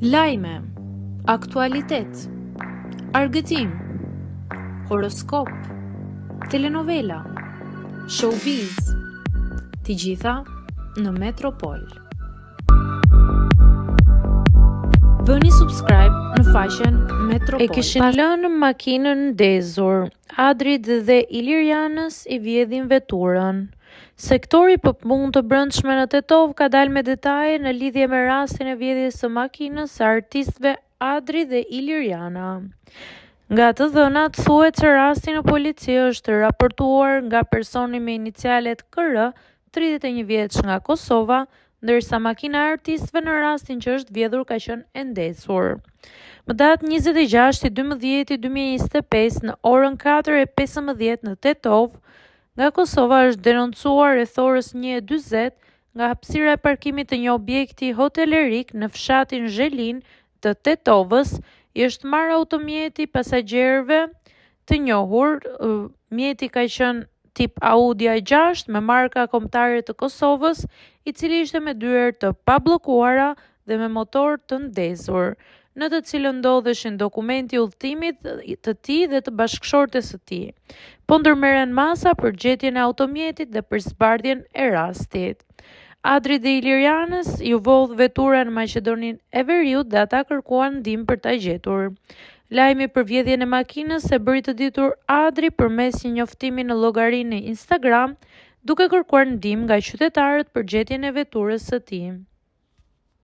Lajme, aktualitet, argëtim, horoskop, telenovela, showbiz, të gjitha në Metropol. Bëni subscribe në faqen Metropol. E kishin lënë makinën ndezur, Adrit dhe Ilirianës i vjedhin veturën. Sektori për punë të brendshme në Tetov ka dalë me detaje në lidhje me rastin e vjedhjes së makinës së artistëve Adri dhe Iliriana. Nga të dhënat thuhet se rasti në polici është raportuar nga personi me inicialet KR, 31 vjeç nga Kosova, ndërsa makina e artistëve në rastin që është vjedhur ka qenë e ndezur. Më datë 26/12/2025 në orën 4:15 në Tetov, nga Kosova është denoncuar rreth orës 1:40 nga hapësira e parkimit të një objekti hotelerik në fshatin Zhelin të Tetovës, i është marrë automjeti pasagjerëve të njohur. Mjeti ka qenë tip Audi A6 me marka kombëtare të Kosovës, i cili ishte me dyer të pabllokuara dhe me motor të ndezur, në të cilën ndodheshin dokumenti udhëtimit të tij dhe të bashkëshortes së tij. Po ndërmerren masa për gjetjen e automjetit dhe për zbardhjen e rastit. Adrit dhe Ilirianës ju vodh vetura në Maqedoninë e Veriut dhe ata kërkuan ndihmë për ta gjetur. Lajmi për vjedhjen e makinës e bëri të ditur Adri përmes një njoftimi në llogarinë e Instagram, duke kërkuar ndihmë nga qytetarët për gjetjen e veturës së tij.